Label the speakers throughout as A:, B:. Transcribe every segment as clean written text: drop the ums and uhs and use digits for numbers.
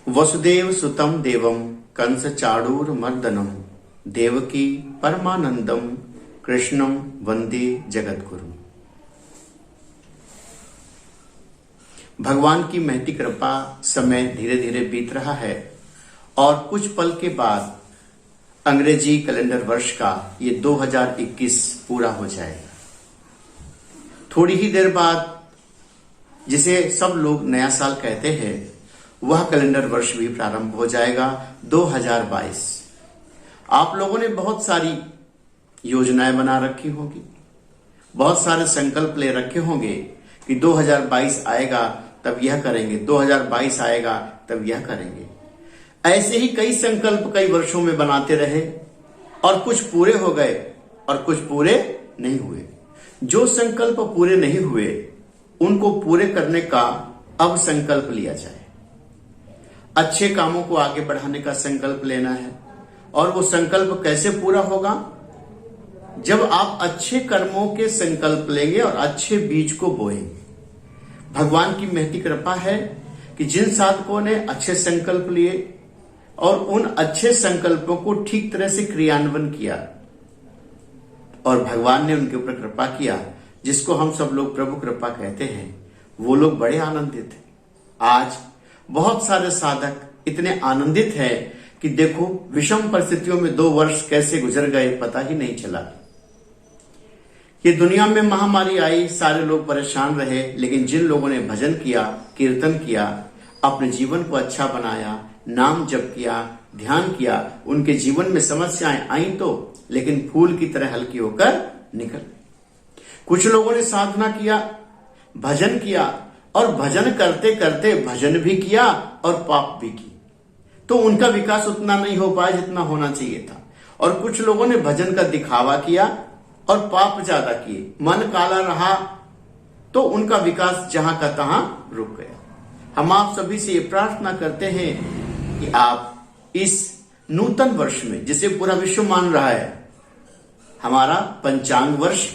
A: वसुदेव सुतं देवं कंस चाणूरमर्दनम देवकी परमानंदम कृष्णम वंदे जगद्गुरु। भगवान की महती कृपा समय धीरे धीरे बीत रहा है और कुछ पल के बाद अंग्रेजी कैलेंडर वर्ष का ये 2021 पूरा हो जाएगा। थोड़ी ही देर बाद जिसे सब लोग नया साल कहते हैं वह कैलेंडर वर्ष भी प्रारंभ हो जाएगा 2022। आप लोगों ने बहुत सारी योजनाएं बना रखी होंगी, बहुत सारे संकल्प ले रखे होंगे कि 2022 आएगा तब यह करेंगे, 2022 आएगा तब यह करेंगे। ऐसे ही कई संकल्प कई वर्षों में बनाते रहे और कुछ पूरे हो गए और कुछ पूरे नहीं हुए। जो संकल्प पूरे नहीं हुए उनको पूरे करने का अब संकल्प लिया जाए। अच्छे कामों को आगे बढ़ाने का संकल्प लेना है और वो संकल्प कैसे पूरा होगा? जब आप अच्छे कर्मों के संकल्प लेंगे और अच्छे बीज को बोएंगे। भगवान की महती कृपा है कि जिन साधकों ने अच्छे संकल्प लिए और उन अच्छे संकल्पों को ठीक तरह से क्रियान्वयन किया और भगवान ने उनके ऊपर कृपा किया, जिसको हम सब लोग प्रभु कृपा कहते हैं, वो लोग बड़े आनंदित हैं। आज बहुत सारे साधक इतने आनंदित हैं कि देखो विषम परिस्थितियों में 2 वर्ष कैसे गुजर गए पता ही नहीं चला। ये दुनिया में महामारी आई, सारे लोग परेशान रहे, लेकिन जिन लोगों ने भजन किया, कीर्तन किया, अपने जीवन को अच्छा बनाया, नाम जप किया, ध्यान किया, उनके जीवन में समस्याएं आई तो लेकिन फूल की तरह हल्की होकर निकल। कुछ लोगों ने साधना किया, भजन किया और भजन करते करते भजन भी किया और पाप भी की, तो उनका विकास उतना नहीं हो पाया जितना होना चाहिए था। और कुछ लोगों ने भजन का दिखावा किया और पाप ज्यादा किए, मन काला रहा तो उनका विकास जहां का तहां रुक गया। हम आप सभी से ये प्रार्थना करते हैं कि आप इस नूतन वर्ष में, जिसे पूरा विश्व मान रहा है, हमारा पंचांग वर्ष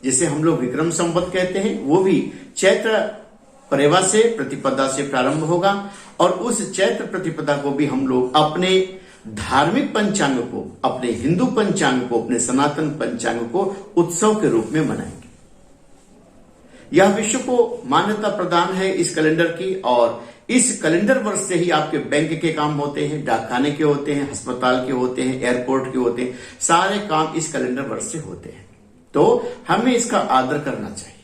A: जिसे हम लोग विक्रम संवत कहते हैं, वो भी चैत्र परेवा से प्रतिपदा से प्रारंभ होगा और उस चैत्र प्रतिपदा को भी हम लोग अपने धार्मिक पंचांग को, अपने हिंदू पंचांग को, अपने सनातन पंचांग को उत्सव के रूप में मनाएंगे। यह विश्व को मान्यता प्रदान है इस कैलेंडर की और इस कैलेंडर वर्ष से ही आपके बैंक के काम होते हैं, डाकखाने के होते हैं, अस्पताल के होते हैं, एयरपोर्ट के होते हैं, सारे काम इस कैलेंडर वर्ष से होते हैं। तो हमें इसका आदर करना चाहिए,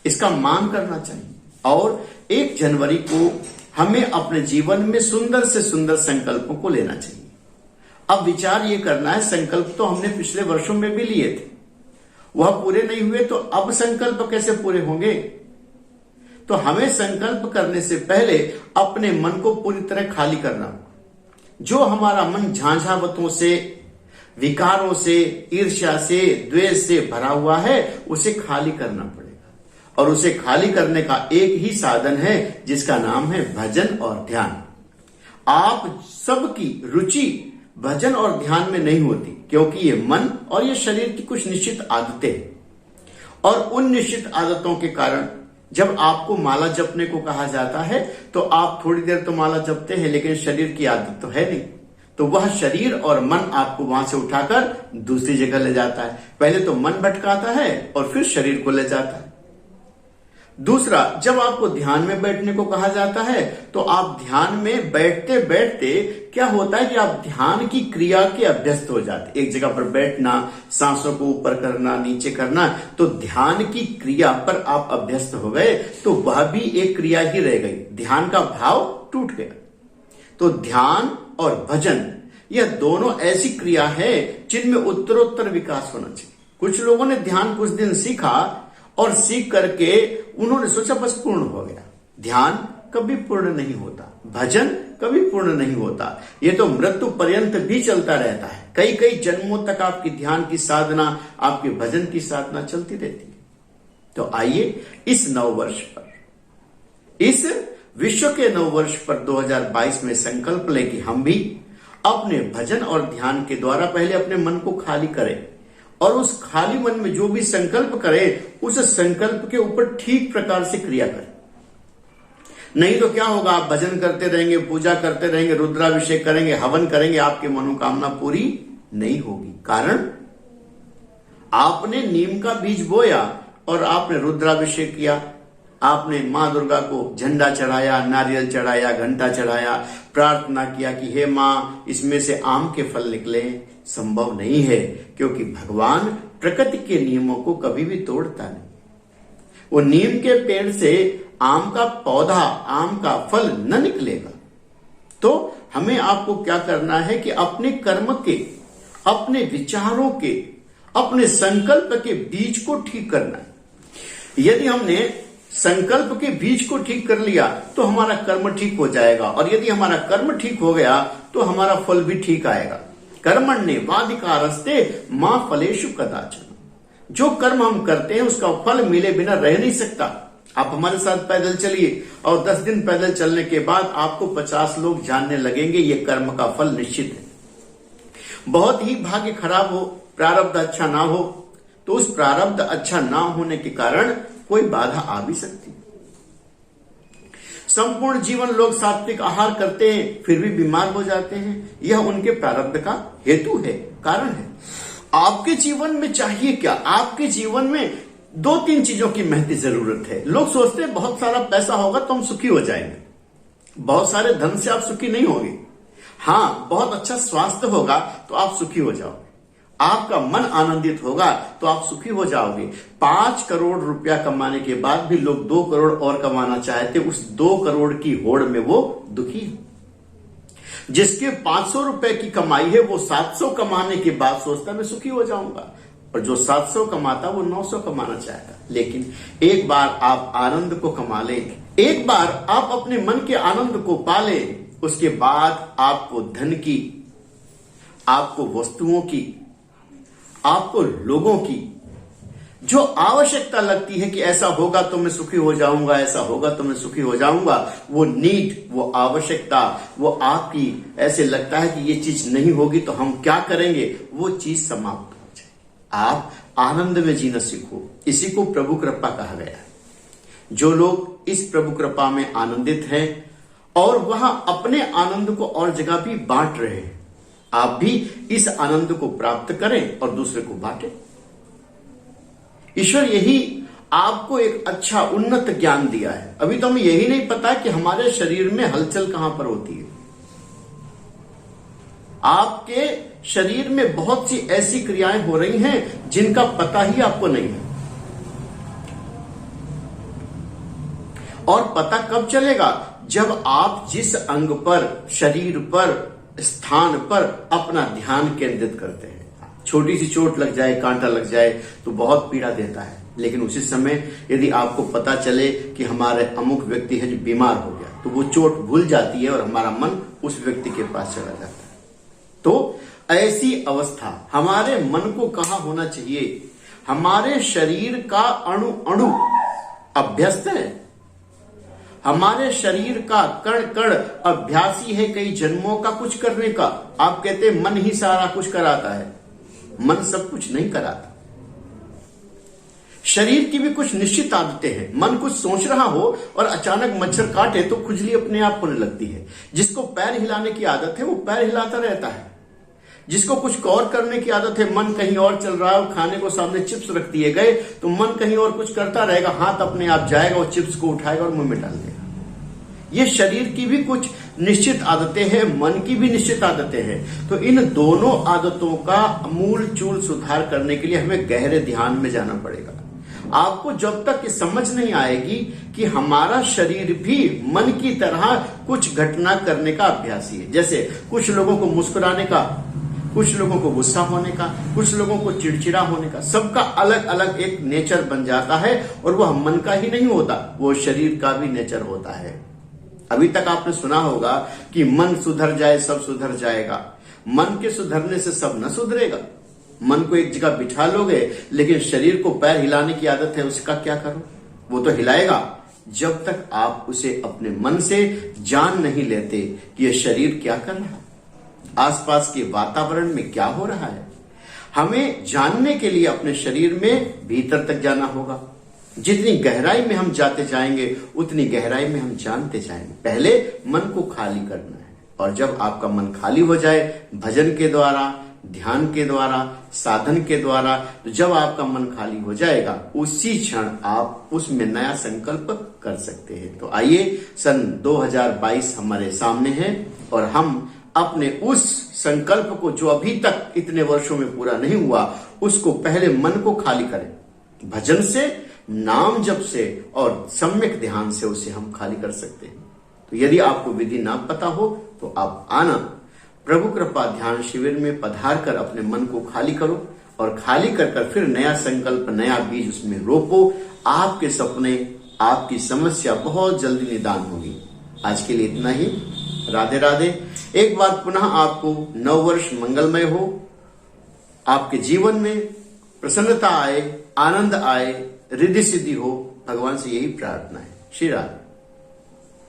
A: इसका मान करना चाहिए और 1 जनवरी को हमें अपने जीवन में सुंदर से सुंदर संकल्पों को लेना चाहिए। अब विचार ये करना है, संकल्प तो हमने पिछले वर्षों में भी लिए थे, वह पूरे नहीं हुए, तो अब संकल्प कैसे पूरे होंगे? तो हमें संकल्प करने से पहले अपने मन को पूरी तरह खाली करना होगा। जो हमारा मन झांझावतों से, विकारों से, ईर्ष्या से, द्वेष से भरा हुआ है, उसे खाली करना पड़ेगा। और उसे खाली करने का एक ही साधन है जिसका नाम है भजन और ध्यान। आप सबकी रुचि भजन और ध्यान में नहीं होती, क्योंकि ये मन और ये शरीर की कुछ निश्चित आदतें हैं और उन निश्चित आदतों के कारण जब आपको माला जपने को कहा जाता है तो आप थोड़ी देर तो माला जपते हैं, लेकिन शरीर की आदत तो है नहीं, तो वह शरीर और मन आपको वहां से उठाकर दूसरी जगह ले जाता है। पहले तो मन भटकाता है और फिर शरीर को ले जाता है। दूसरा, जब आपको ध्यान में बैठने को कहा जाता है तो आप ध्यान में बैठते बैठते क्या होता है कि आप ध्यान की क्रिया के अभ्यस्त हो जाते। एक जगह पर बैठना, सांसों को ऊपर करना, नीचे करना, तो ध्यान की क्रिया पर आप अभ्यस्त हो गए, तो वह भी एक क्रिया ही रह गई, ध्यान का भाव टूट गया। तो ध्यान और भजन यह दोनों ऐसी क्रिया है जिनमें उत्तरोत्तर विकास होना चाहिए। कुछ लोगों ने ध्यान कुछ दिन सीखा और सीख करके उन्होंने सोचा बस पूर्ण हो गया। ध्यान कभी पूर्ण नहीं होता, भजन कभी पूर्ण नहीं होता, ये तो मृत्यु पर्यंत भी चलता रहता है। कई कई जन्मों तक आपकी ध्यान की साधना, आपके भजन की साधना चलती रहती है। तो आइए इस नववर्ष पर, इस विश्व के नववर्ष पर 2022 में संकल्प लें कि हम भी अपने भजन और ध्यान के द्वारा पहले अपने मन को खाली करें और उस खाली मन में जो भी संकल्प करें उस संकल्प के ऊपर ठीक प्रकार से क्रिया करें। नहीं तो क्या होगा, आप भजन करते रहेंगे, पूजा करते रहेंगे, रुद्राभिषेक करेंगे, हवन करेंगे, आपकी मनोकामना पूरी नहीं होगी। कारण आपने नीम का बीज बोया और आपने रुद्राभिषेक किया, आपने मां दुर्गा को झंडा चढ़ाया, नारियल चढ़ाया, घंटा चढ़ाया, प्रार्थना किया कि हे मां इसमें से आम के फल निकले। संभव नहीं है, क्योंकि भगवान प्रकृति के नियमों को कभी भी तोड़ता नहीं। वो नीम के पेड़ से आम का पौधा, आम का फल न निकलेगा। तो हमें आपको क्या करना है कि अपने कर्म के, अपने विचारों के, अपने संकल्प के बीज को ठीक करना है। यदि हमने संकल्प के बीज को ठीक कर लिया तो हमारा कर्म ठीक हो जाएगा, और यदि हमारा कर्म ठीक हो गया तो हमारा फल भी ठीक आएगा। कर्मण्येवाधिकारस्ते मां फलेषु कदाचन। जो कर्म हम करते हैं उसका फल मिले बिना रह नहीं सकता। आप हमारे साथ पैदल चलिए और 10 दिन पैदल चलने के बाद आपको 50 लोग जानने लगेंगे, ये कर्म का फल निश्चित है। बहुत ही भाग्य खराब हो, प्रारब्ध अच्छा ना हो, तो उस प्रारब्ध अच्छा ना होने के कारण कोई बाधा आ भी सकती। संपूर्ण जीवन लोग सात्विक आहार करते हैं फिर भी बीमार हो जाते हैं, यह उनके प्रारब्ध का हेतु है, कारण है। आपके जीवन में चाहिए क्या? आपके जीवन में 2-3 चीजों की महती जरूरत है। लोग सोचते हैं बहुत सारा पैसा होगा तो हम सुखी हो जाएंगे, बहुत सारे धन से आप सुखी नहीं होंगे। हाँ, बहुत अच्छा स्वास्थ्य होगा तो आप सुखी हो जाओगे, आपका मन आनंदित होगा तो आप सुखी हो जाओगे। 5 करोड़ रुपया कमाने के बाद भी लोग 2 करोड़ और कमाना चाहते, उस 2 करोड़ की होड़ में वो दुखी है। जिसके 500 रुपए की कमाई है वो 700 कमाने के बाद सोचता मैं सुखी हो जाऊंगा, और जो 700 कमाता वो 900 कमाना चाहता। लेकिन एक बार आप आनंद को कमा ले, एक बार आप अपने मन के आनंद को पाले, उसके बाद आपको धन की, आपको वस्तुओं की, आपको लोगों की जो आवश्यकता लगती है कि ऐसा होगा तो मैं सुखी हो जाऊंगा, ऐसा होगा तो मैं सुखी हो जाऊंगा, वो नीड, वो आवश्यकता, वो आपकी ऐसे लगता है कि ये चीज नहीं होगी तो हम क्या करेंगे, वो चीज समाप्त हो जाए। आप आनंद में जीना सीखो। इसी को प्रभु कृपा कहा गया है। जो लोग इस प्रभु कृपा में आनंदित हैं और वहां अपने आनंद को और जगह भी बांट रहे हैं, आप भी इस आनंद को प्राप्त करें और दूसरे को बांटें। ईश्वर यही आपको एक अच्छा उन्नत ज्ञान दिया है। अभी तो हमें यही नहीं पता कि हमारे शरीर में हलचल कहां पर होती है। आपके शरीर में बहुत सी ऐसी क्रियाएं हो रही हैं जिनका पता ही आपको नहीं है, और पता कब चलेगा, जब आप जिस अंग पर, शरीर पर, स्थान पर अपना ध्यान केंद्रित करते हैं। छोटी सी चोट लग जाए, कांटा लग जाए तो बहुत पीड़ा देता है, लेकिन उसी समय यदि आपको पता चले कि हमारे अमुक व्यक्ति है जो बीमार हो गया, तो वो चोट भूल जाती है और हमारा मन उस व्यक्ति के पास चला जाता है। तो ऐसी अवस्था हमारे मन को कहां होना चाहिए? हमारे शरीर का अणु अणु अभ्यस्त है, हमारे शरीर का कण कण अभ्यासी है कई जन्मों का कुछ करने का। आप कहते हैं मन ही सारा कुछ कराता है, मन सब कुछ नहीं कराता। शरीर की भी कुछ निश्चित आदतें हैं। मन कुछ सोच रहा हो और अचानक मच्छर काटे तो खुजली अपने आप होने लगती है। जिसको पैर हिलाने की आदत है वो पैर हिलाता रहता है। जिसको कुछ और करने की आदत है, मन कहीं और चल रहा है, खाने को सामने चिप्स रख दिए गए तो मन कहीं और कुछ करता रहेगा, हाथ अपने आप जाएगा और चिप्स को उठाएगा और मुंह में डाल देगा। ये शरीर की भी कुछ निश्चित आदतें हैं, मन की भी निश्चित आदतें हैं। तो इन दोनों आदतों का मूल चूल सुधार करने के लिए हमें गहरे ध्यान में जाना पड़ेगा। आपको जब तक ये समझ नहीं आएगी कि हमारा शरीर भी मन की तरह कुछ घटना करने का अभ्यासी है। जैसे कुछ लोगों को मुस्कुराने का, कुछ लोगों को गुस्सा होने का, कुछ लोगों को चिड़चिड़ा होने का, सबका अलग अलग एक नेचर बन जाता है, और वह मन का ही नहीं होता, वो शरीर का भी नेचर होता है। अभी तक आपने सुना होगा कि मन सुधर जाए सब सुधर जाएगा। मन के सुधरने से सब न सुधरेगा। मन को एक जगह बिठा लोगे, लेकिन शरीर को पैर हिलाने की आदत है, उसका क्या करो? वो तो हिलाएगा जब तक आप उसे अपने मन से जान नहीं लेते कि यह शरीर क्या कर रहा है, आसपास के वातावरण में क्या हो रहा है। हमें जानने के लिए अपने शरीर में भीतर तक जाना होगा। जितनी गहराई में हम जाते जाएंगे उतनी गहराई में हम जानते जाएंगे। पहले मन को खाली करना है, और जब आपका मन खाली हो जाए भजन के द्वारा, ध्यान के द्वारा, साधन के द्वारा, तो जब आपका मन खाली हो जाएगा उसी क्षण आप उसमें नया संकल्प कर सकते हैं। तो आइए, सन 2022 हमारे सामने है और हम अपने उस संकल्प को जो अभी तक इतने वर्षों में पूरा नहीं हुआ, उसको पहले मन को खाली करें। भजन से, नाम जप से और सम्यक ध्यान से उसे हम खाली कर सकते हैं। तो यदि आपको विधि ना पता हो तो आप आना, प्रभु कृपा ध्यान शिविर में पधार कर अपने मन को खाली करो, और खाली कर फिर नया संकल्प, नया बीज उसमें रोपो। आपके सपने, आपकी समस्या बहुत जल्दी निदान होगी। आज के लिए इतना ही। राधे राधे। एक बार पुनः आपको नववर्ष मंगलमय हो, आपके जीवन में प्रसन्नता आए, आनंद आए, रिद्धि सिद्धि हो, भगवान से यही प्रार्थना है। श्री राधे।